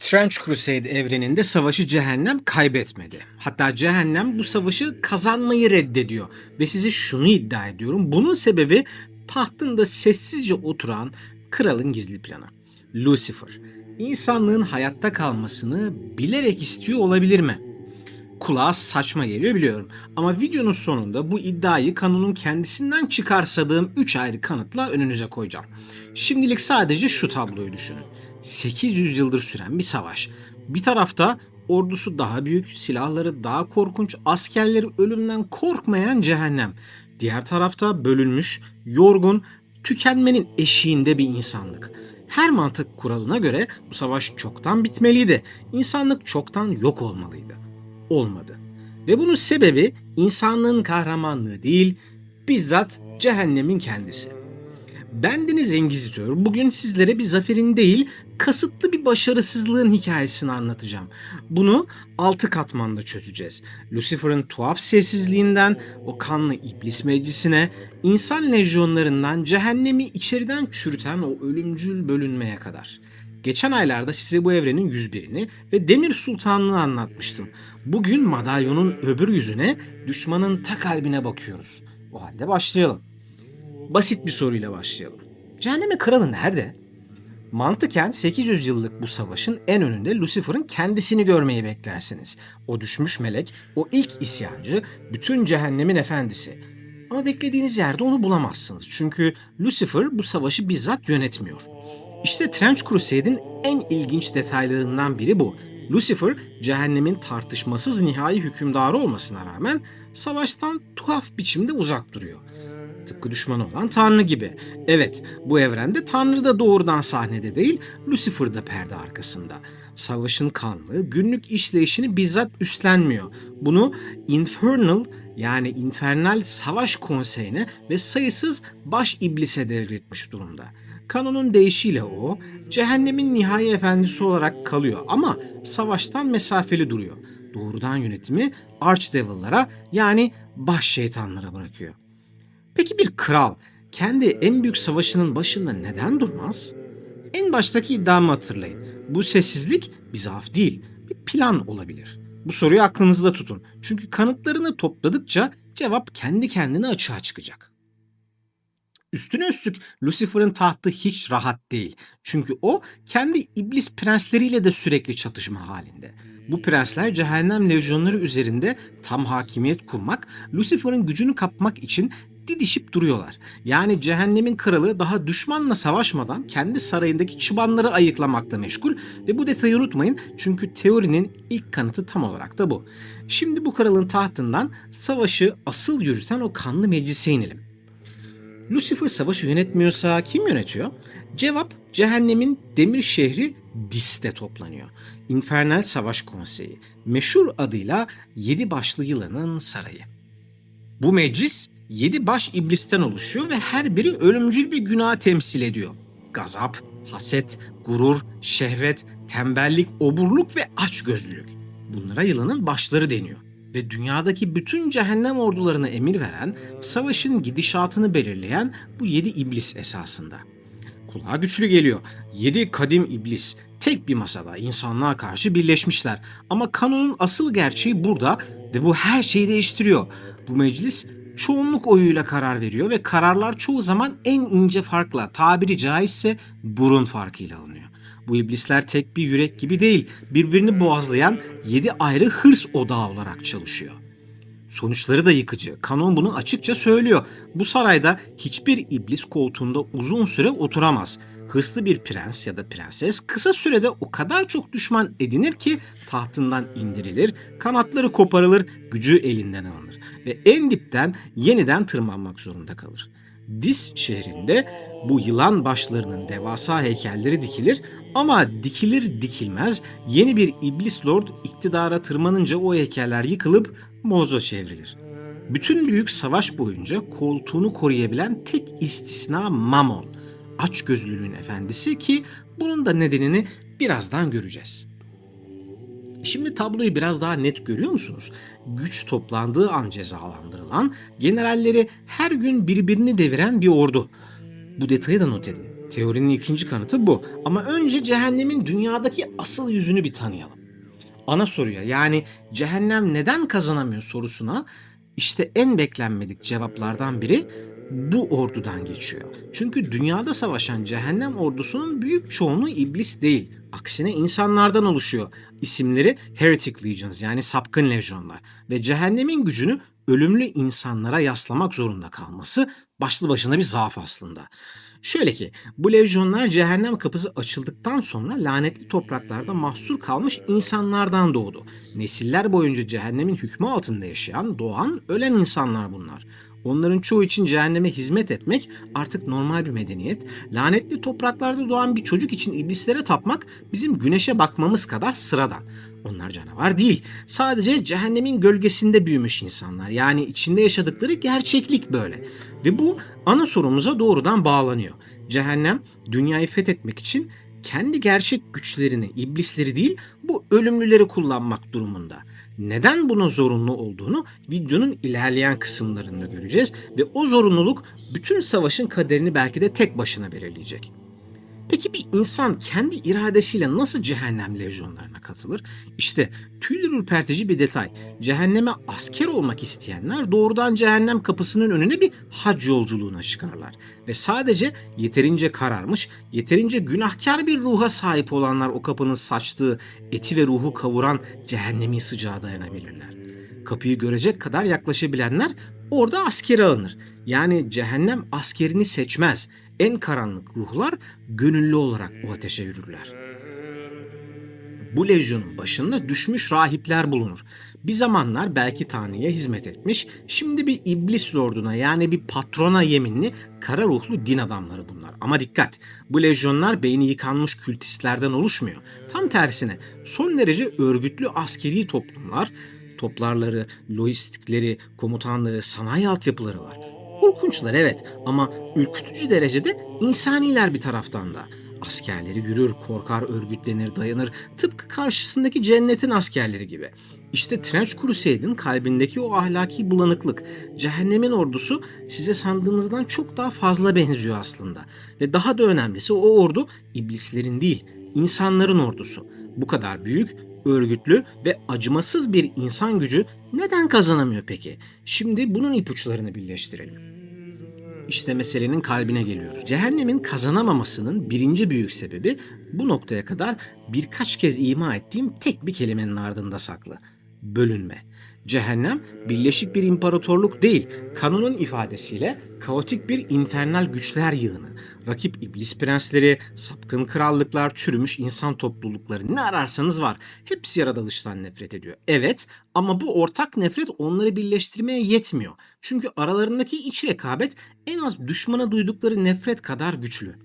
Trench Crusade evreninde savaşı cehennem kaybetmedi. Hatta cehennem bu savaşı kazanmayı reddediyor. Ve size şunu iddia ediyorum. Bunun sebebi tahtında sessizce oturan kralın gizli planı. Lucifer. İnsanlığın hayatta kalmasını bilerek istiyor olabilir mi? Kulağa saçma geliyor biliyorum. Ama videonun sonunda bu iddiayı kanunun kendisinden çıkarsadığım 3 ayrı kanıtla önünüze koyacağım. Şimdilik sadece şu tabloyu düşünün. 800 yıldır süren bir savaş. Bir tarafta ordusu daha büyük, silahları daha korkunç, askerleri ölümden korkmayan cehennem. Diğer tarafta bölünmüş, yorgun, tükenmenin eşiğinde bir insanlık. Her mantık kuralına göre bu savaş çoktan bitmeliydi. İnsanlık çoktan yok olmalıydı. Olmadı. Ve bunun sebebi insanlığın kahramanlığı değil, bizzat cehennemin kendisi. Bendeniz Engizitör bugün sizlere bir zaferin değil, kasıtlı bir başarısızlığın hikayesini anlatacağım. Bunu 6 katmanda çözeceğiz. Lucifer'ın tuhaf sessizliğinden, o kanlı iblis meclisine, insan lejyonlarından cehennemi içeriden çürüten o ölümcül bölünmeye kadar. Geçen aylarda size bu evrenin 101'ini ve Demir Sultanlığı'nı anlatmıştım. Bugün madalyonun öbür yüzüne, düşmanın ta kalbine bakıyoruz. O halde başlayalım. Basit bir soruyla başlayalım. Cehennemin kralı nerede? Mantıken 800 yıllık bu savaşın en önünde Lucifer'ın kendisini görmeyi beklersiniz. O düşmüş melek, o ilk isyancı, bütün cehennemin efendisi. Ama beklediğiniz yerde onu bulamazsınız. Çünkü Lucifer bu savaşı bizzat yönetmiyor. İşte Trench Crusade'in en ilginç detaylarından biri bu. Lucifer, cehennemin tartışmasız nihai hükümdarı olmasına rağmen savaştan tuhaf biçimde uzak duruyor. Tıpkı düşmanı olan Tanrı gibi. Evet, bu evrende Tanrı da doğrudan sahnede değil, Lucifer da perde arkasında. Savaşın kanlı, günlük işleyişini bizzat üstlenmiyor. Bunu Infernal yani infernal savaş konseyine ve sayısız baş iblise devretmiş durumda. Kanonun deyişiyle o, cehennemin nihai efendisi olarak kalıyor ama savaştan mesafeli duruyor. Doğrudan yönetimi Archdevil'lara yani baş şeytanlara bırakıyor. Peki bir kral kendi en büyük savaşının başında neden durmaz? En baştaki iddiamı hatırlayın. Bu sessizlik bir zaaf değil, bir plan olabilir. Bu soruyu aklınızda tutun. Çünkü kanıtlarını topladıkça cevap kendi kendine açığa çıkacak. Üstüne üstlük Lucifer'ın tahtı hiç rahat değil. Çünkü o kendi iblis prensleriyle de sürekli çatışma halinde. Bu prensler cehennem lejyonları üzerinde tam hakimiyet kurmak, Lucifer'ın gücünü kapmak için didişip duruyorlar. Yani cehennemin kralı daha düşmanla savaşmadan kendi sarayındaki çıbanları ayıklamakla meşgul ve bu detayı unutmayın çünkü teorinin ilk kanıtı tam olarak da bu. Şimdi bu kralın tahtından savaşı asıl yürüten o kanlı meclise inelim. Lucifer savaşı yönetmiyorsa kim yönetiyor? Cevap cehennemin demir şehri Dis'te toplanıyor. İnfernal Savaş Konseyi, meşhur adıyla 7 başlı yılanın sarayı. Bu meclis 7 baş iblisten oluşuyor ve her biri ölümcül bir günah temsil ediyor. Gazap, haset, gurur, şehvet, tembellik, oburluk ve açgözlülük. Bunlara yılanın başları deniyor ve dünyadaki bütün cehennem ordularına emir veren, savaşın gidişatını belirleyen bu 7 iblis esasında. Kulağa güçlü geliyor. 7 kadim iblis tek bir masada insanlığa karşı birleşmişler. Ama kanonun asıl gerçeği burada ve bu her şeyi değiştiriyor. Bu meclis çoğunluk oyuyla karar veriyor ve kararlar çoğu zaman en ince farkla, tabiri caizse burun farkıyla alınıyor. Bu iblisler tek bir yürek gibi değil, birbirini boğazlayan 7 ayrı hırs odağı olarak çalışıyor. Sonuçları da yıkıcı. Kanon bunu açıkça söylüyor. Bu sarayda hiçbir iblis koltuğunda uzun süre oturamaz. Hırslı bir prens ya da prenses kısa sürede o kadar çok düşman edinir ki tahtından indirilir, kanatları koparılır, gücü elinden alınır ve en dipten yeniden tırmanmak zorunda kalır. Dis şehrinde bu yılan başlarının devasa heykelleri dikilir ama dikilir dikilmez yeni bir iblis lord iktidara tırmanınca o heykeller yıkılıp moloza çevrilir. Bütün büyük savaş boyunca koltuğunu koruyabilen tek istisna Mammon, açgözlülüğün efendisi ki bunun da nedenini birazdan göreceğiz. Şimdi tabloyu biraz daha net görüyor musunuz? Güç toplandığı an cezalandırılan, generalleri her gün birbirini deviren bir ordu. Bu detayı da not edin. Teorinin ikinci kanıtı bu. Ama önce cehennemin dünyadaki asıl yüzünü bir tanıyalım. Ana soruya, yani cehennem neden kazanamıyor sorusuna işte en beklenmedik cevaplardan biri bu ordudan geçiyor. Çünkü dünyada savaşan cehennem ordusunun büyük çoğunluğu iblis değil. Aksine insanlardan oluşuyor. İsimleri Heretic Legions, yani sapkın lejyonlar, ve cehennemin gücünü ölümlü insanlara yaslamak zorunda kalması başlı başına bir zaaf aslında. Şöyle ki, bu lejyonlar cehennem kapısı açıldıktan sonra lanetli topraklarda mahsur kalmış insanlardan doğdu. Nesiller boyunca cehennemin hükmü altında yaşayan, doğan, ölen insanlar bunlar. Onların çoğu için cehenneme hizmet etmek artık normal bir medeniyet. Lanetli topraklarda doğan bir çocuk için iblislere tapmak bizim güneşe bakmamız kadar sıradan. Onlar canavar değil. Sadece cehennemin gölgesinde büyümüş insanlar. Yani içinde yaşadıkları gerçeklik böyle. Ve bu ana sorumuza doğrudan bağlanıyor. Cehennem dünyayı fethetmek için kendi gerçek güçlerini, iblisleri değil, bu ölümlüleri kullanmak durumunda. Neden buna zorunlu olduğunu videonun ilerleyen kısımlarında göreceğiz ve o zorunluluk bütün savaşın kaderini belki de tek başına belirleyecek. Peki bir insan kendi iradesiyle nasıl cehennem lejyonlarına katılır? İşte tüyler ürpertici bir detay. Cehenneme asker olmak isteyenler doğrudan cehennem kapısının önüne bir hac yolculuğuna çıkarlar. Ve sadece yeterince kararmış, yeterince günahkar bir ruha sahip olanlar o kapının saçtığı eti ve ruhu kavuran cehennemi sıcağa dayanabilirler. Kapıyı görecek kadar yaklaşabilenler orada askere alınır. Yani cehennem askerini seçmez. En karanlık ruhlar gönüllü olarak o ateşe yürürler. Bu lejyonun başında düşmüş rahipler bulunur. Bir zamanlar belki Tanrı'ya hizmet etmiş, şimdi bir iblis lorduna, yani bir patrona yeminli kara ruhlu din adamları bunlar. Ama dikkat, bu lejyonlar beyni yıkanmış kültistlerden oluşmuyor. Tam tersine son derece örgütlü askeri toplumlar, toplarları, lojistikleri, komutanları, sanayi altyapıları var. Korkunçlar evet, ama ürkütücü derecede insaniler bir taraftan da. Askerleri yürür, korkar, örgütlenir, dayanır. Tıpkı karşısındaki cennetin askerleri gibi. İşte Trench Crusade'in kalbindeki o ahlaki bulanıklık. Cehennemin ordusu size sandığınızdan çok daha fazla benziyor aslında. Ve daha da önemlisi, o ordu iblislerin değil, insanların ordusu. Bu kadar büyük, örgütlü ve acımasız bir insan gücü neden kazanamıyor peki? Şimdi bunun ipuçlarını birleştirelim. İşte meselenin kalbine geliyoruz. Cehennemin kazanamamasının birinci büyük sebebi bu noktaya kadar birkaç kez ima ettiğim tek bir kelimenin ardında saklı. Bölünme. Cehennem birleşik bir imparatorluk değil, kanunun ifadesiyle kaotik bir infernal güçler yığını. Rakip iblis prensleri, sapkın krallıklar, çürümüş insan toplulukları, ne ararsanız var. Hepsi yaratılıştan nefret ediyor. Evet, ama bu ortak nefret onları birleştirmeye yetmiyor. Çünkü aralarındaki iç rekabet en az düşmana duydukları nefret kadar güçlü.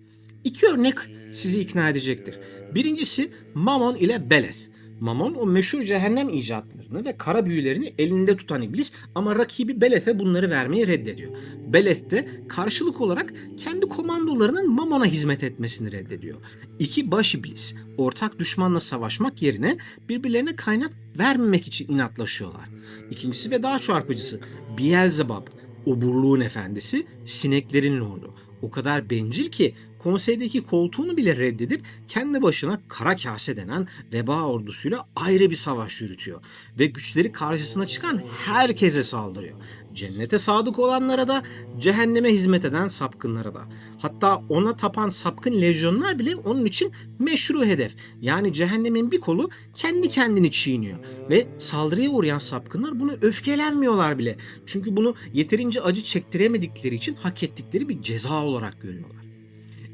İki örnek sizi ikna edecektir. Birincisi Mammon ile Beleth. Mammon o meşhur cehennem icatlarını ve kara büyülerini elinde tutan iblis, ama rakibi Beleth'e bunları vermeyi reddediyor. Beleth de karşılık olarak kendi komandolarının Mammon'a hizmet etmesini reddediyor. İki baş iblis ortak düşmanla savaşmak yerine birbirlerine kaynak vermemek için inatlaşıyorlar. İkincisi ve daha çarpıcısı Beelzebub, oburluğun efendisi, sineklerin lordu. O kadar bencil ki konseydeki koltuğunu bile reddedip kendi başına kara kase denen veba ordusuyla ayrı bir savaş yürütüyor. Ve güçleri karşısına çıkan herkese saldırıyor. Cennete sadık olanlara da, cehenneme hizmet eden sapkınlara da. Hatta ona tapan sapkın lejyonlar bile onun için meşru hedef. Yani cehennemin bir kolu kendi kendini çiğniyor. Ve saldırıya uğrayan sapkınlar buna öfkelenmiyorlar bile. Çünkü bunu yeterince acı çektiremedikleri için hak ettikleri bir ceza olarak görüyorlar.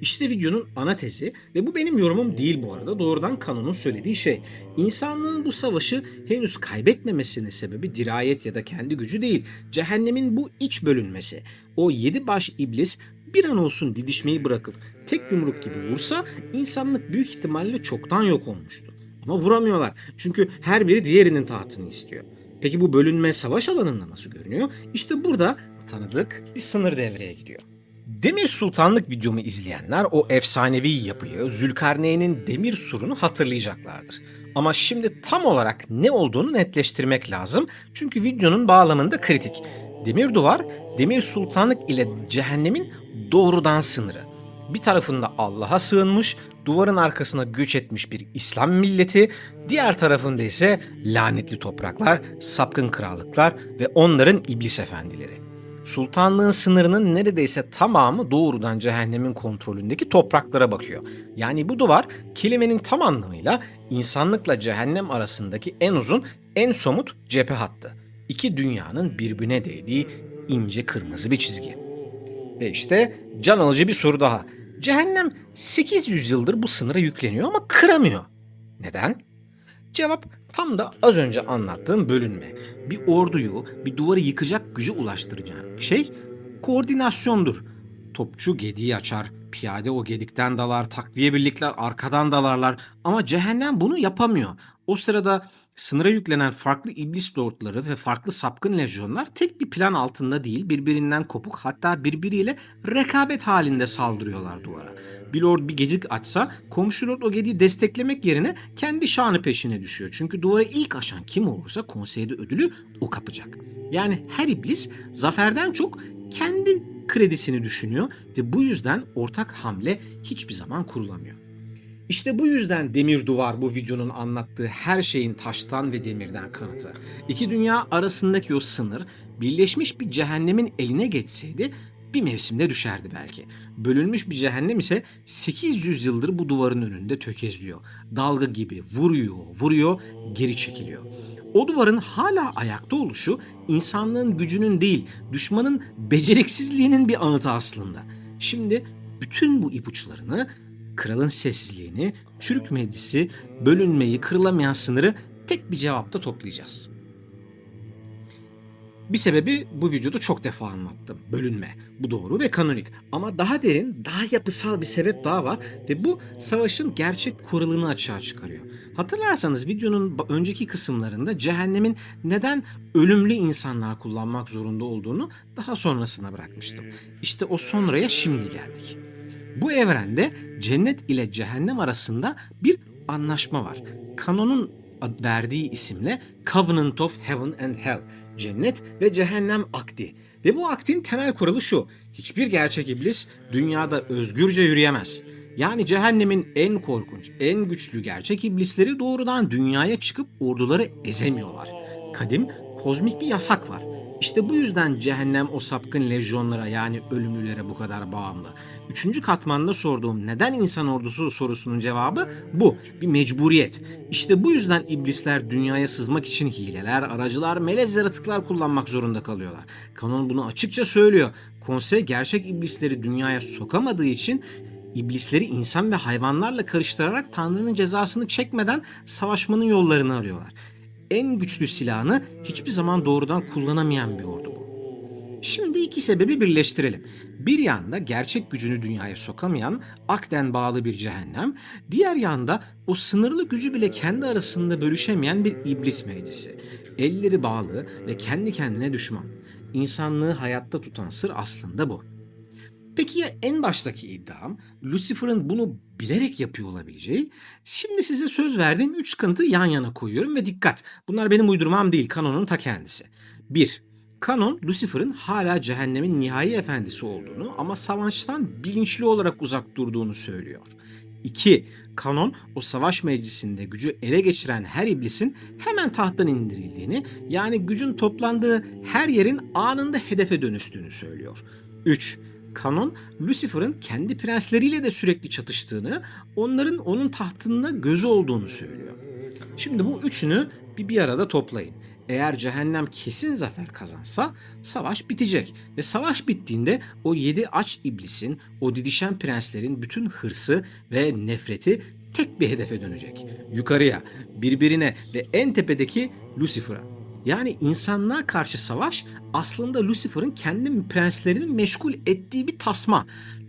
İşte videonun ana tezi ve bu benim yorumum değil bu arada, doğrudan kanonun söylediği şey. İnsanlığın bu savaşı henüz kaybetmemesinin sebebi dirayet ya da kendi gücü değil. Cehennemin bu iç bölünmesi. O 7 baş iblis bir an olsun didişmeyi bırakıp tek yumruk gibi vursa insanlık büyük ihtimalle çoktan yok olmuştu. Ama vuramıyorlar çünkü her biri diğerinin tahtını istiyor. Peki bu bölünme savaş alanında nasıl görünüyor? İşte burada tanıdık bir sınır devreye giriyor. Demir Sultanlık videomu izleyenler o efsanevi yapıyı, Zülkarneyn'in demir surunu hatırlayacaklardır. Ama şimdi tam olarak ne olduğunu netleştirmek lazım çünkü videonun bağlamında kritik. Demir duvar, Demir Sultanlık ile cehennemin doğrudan sınırı. Bir tarafında Allah'a sığınmış, duvarın arkasına göç etmiş bir İslam milleti, diğer tarafında ise lanetli topraklar, sapkın krallıklar ve onların iblis efendileri. Sultanlığın sınırının neredeyse tamamı doğrudan cehennemin kontrolündeki topraklara bakıyor. Yani bu duvar kelimenin tam anlamıyla insanlıkla cehennem arasındaki en uzun, en somut cephe hattı. İki dünyanın birbirine değdiği ince kırmızı bir çizgi. Ve işte can alıcı bir soru daha. Cehennem 800 yıldır bu sınıra yükleniyor ama kıramıyor. Neden? Cevap tam da az önce anlattığım bölünme. Bir orduyu, bir duvarı yıkacak gücü ulaştıracak şey koordinasyondur. Topçu gediği açar, piyade o gedikten dalar, takviye birlikler arkadan dalarlar ama cehennem bunu yapamıyor. O sırada sınıra yüklenen farklı iblis lordları ve farklı sapkın lejyonlar tek bir plan altında değil, birbirinden kopuk, hatta birbiriyle rekabet halinde saldırıyorlar duvara. Bir lord bir gedik açsa komşu lord o gediği desteklemek yerine kendi şanı peşine düşüyor. Çünkü duvara ilk aşan kim olursa konseyde ödülü o kapacak. Yani her iblis zaferden çok kendi kredisini düşünüyor ve bu yüzden ortak hamle hiçbir zaman kurulamıyor. İşte bu yüzden Demir Duvar bu videonun anlattığı her şeyin taştan ve demirden kanıtı. İki dünya arasındaki o sınır birleşmiş bir cehennemin eline geçseydi bir mevsimde düşerdi belki. Bölünmüş bir cehennem ise 800 yıldır bu duvarın önünde tökezliyor. Dalga gibi vuruyor, geri çekiliyor. O duvarın hala ayakta oluşu insanlığın gücünün değil, düşmanın beceriksizliğinin bir anıtı aslında. Şimdi bütün bu ipuçlarını, kralın sessizliğini, çürük meclisi, bölünmeyi, kırılamayan sınırı tek bir cevapta toplayacağız. Bir sebebi bu videoda çok defa anlattım. Bölünme. Bu doğru ve kanonik. Ama daha derin, daha yapısal bir sebep daha var ve bu savaşın gerçek kuralını açığa çıkarıyor. Hatırlarsanız videonun önceki kısımlarında cehennemin neden ölümlü insanlar kullanmak zorunda olduğunu daha sonrasına bırakmıştım. İşte o sonraya şimdi geldik. Bu evrende cennet ile cehennem arasında bir anlaşma var. Kanonun verdiği isimle Covenant of Heaven and Hell, cennet ve cehennem akdi. Ve bu akdin temel kuralı şu: hiçbir gerçek iblis dünyada özgürce yürüyemez. Yani cehennemin en korkunç, en güçlü gerçek iblisleri doğrudan dünyaya çıkıp orduları ezemiyorlar. Kadim, kozmik bir yasak var. İşte bu yüzden cehennem o sapkın lejyonlara, yani ölümlülere bu kadar bağımlı. Üçüncü katmanda sorduğum neden insan ordusu sorusunun cevabı bu. Bir mecburiyet. İşte bu yüzden iblisler dünyaya sızmak için hileler, aracılar, melez yaratıklar kullanmak zorunda kalıyorlar. Kanon bunu açıkça söylüyor. Konsey gerçek iblisleri dünyaya sokamadığı için iblisleri insan ve hayvanlarla karıştırarak Tanrı'nın cezasını çekmeden savaşmanın yollarını arıyorlar. En güçlü silahını hiçbir zaman doğrudan kullanamayan bir ordu bu. Şimdi iki sebebi birleştirelim. Bir yanda gerçek gücünü dünyaya sokamayan, akden bağlı bir cehennem, diğer yanda o sınırlı gücü bile kendi arasında bölüşemeyen bir iblis meclisi. Elleri bağlı ve kendi kendine düşman. İnsanlığı hayatta tutan sır aslında bu. Peki ya en baştaki iddiam, Lucifer'ın bunu bilerek yapıyor olabileceği? Şimdi size söz verdiğim 3 kanıtı yan yana koyuyorum ve dikkat! Bunlar benim uydurmam değil, kanonun ta kendisi. 1. Kanon, Lucifer'ın hala cehennemin nihai efendisi olduğunu ama savaştan bilinçli olarak uzak durduğunu söylüyor. 2. Kanon, o savaş meclisinde gücü ele geçiren her iblisin hemen tahttan indirildiğini, yani gücün toplandığı her yerin anında hedefe dönüştüğünü söylüyor. 3. Kanon, Lucifer'ın kendi prensleriyle de sürekli çatıştığını, onların onun tahtında gözü olduğunu söylüyor. Şimdi bu üçünü bir arada toplayın. Eğer cehennem kesin zafer kazansa savaş bitecek ve savaş bittiğinde o 7 aç iblisin, o didişen prenslerin bütün hırsı ve nefreti tek bir hedefe dönecek. Yukarıya, birbirine ve en tepedeki Lucifer'a. Yani insanlığa karşı savaş aslında Lucifer'ın kendi prenslerini meşgul ettiği bir tasma.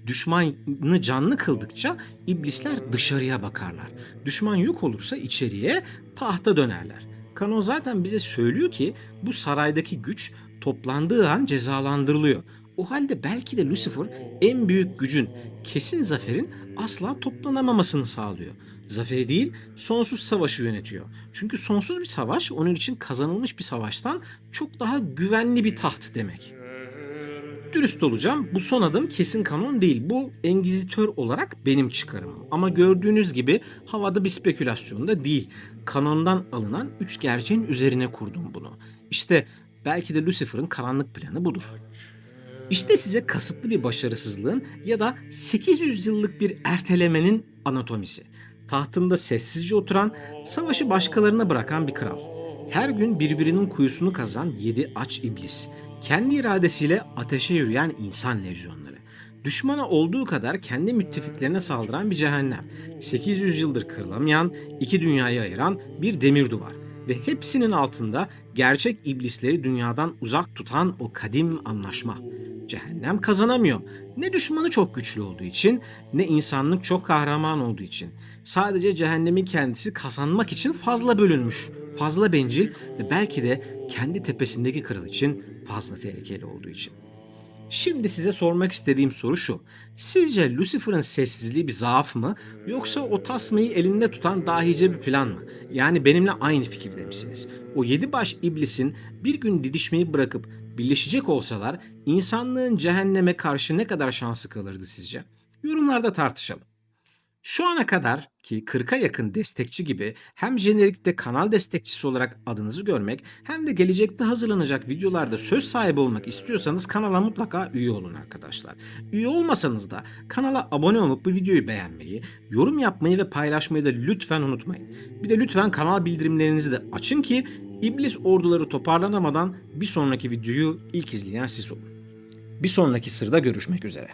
Düşmanı canlı kıldıkça iblisler dışarıya bakarlar. Düşman yok olursa içeriye, tahta dönerler. Kanon zaten bize söylüyor ki bu saraydaki güç toplandığı an cezalandırılıyor. O halde belki de Lucifer en büyük gücün, kesin zaferin asla toplanamamasını sağlıyor. Zaferi değil, sonsuz savaşı yönetiyor. Çünkü sonsuz bir savaş onun için kazanılmış bir savaştan çok daha güvenli bir taht demek. dürüst olacağım. Bu son adım kesin kanon değil. Bu Engizitör olarak benim çıkarımım. Ama gördüğünüz gibi havada bir spekülasyon da değil. Kanondan alınan 3 gerçeğin üzerine kurdum bunu. İşte belki de Lucifer'ın karanlık planı budur. İşte size kasıtlı bir başarısızlığın ya da 800 yıllık bir ertelemenin anatomisi. Tahtında sessizce oturan, savaşı başkalarına bırakan bir kral. Her gün birbirinin kuyusunu kazan 7 aç iblis. Kendi iradesiyle ateşe yürüyen insan lejyonları. Düşmana olduğu kadar kendi müttefiklerine saldıran bir cehennem. 800 yıldır kırılamayan, iki dünyayı ayıran bir demir duvar. Ve hepsinin altında gerçek iblisleri dünyadan uzak tutan o kadim anlaşma. Cehennem kazanamıyor. Ne düşmanı çok güçlü olduğu için, ne insanlık çok kahraman olduğu için. Sadece cehennemin kendisi kazanmak için fazla bölünmüş, fazla bencil ve belki de kendi tepesindeki kral için fazla tehlikeli olduğu için. Şimdi size sormak istediğim soru şu. Sizce Lucifer'ın sessizliği bir zaaf mı yoksa o tasmayı elinde tutan dahice bir plan mı? Yani benimle aynı fikirde misiniz? O 7 baş iblisin bir gün didişmeyi bırakıp birleşecek olsalar insanlığın cehenneme karşı ne kadar şansı kalırdı sizce? Yorumlarda tartışalım. Şu ana kadar ki 40'a yakın destekçi gibi hem jenerikte kanal destekçisi olarak adınızı görmek hem de gelecekte hazırlanacak videolarda söz sahibi olmak istiyorsanız kanala mutlaka üye olun arkadaşlar. Üye olmasanız da kanala abone olup bu videoyu beğenmeyi, yorum yapmayı ve paylaşmayı da lütfen unutmayın. Bir de lütfen kanal bildirimlerinizi de açın ki iblis orduları toparlanamadan bir sonraki videoyu ilk izleyen siz olun. Bir sonraki sırda görüşmek üzere.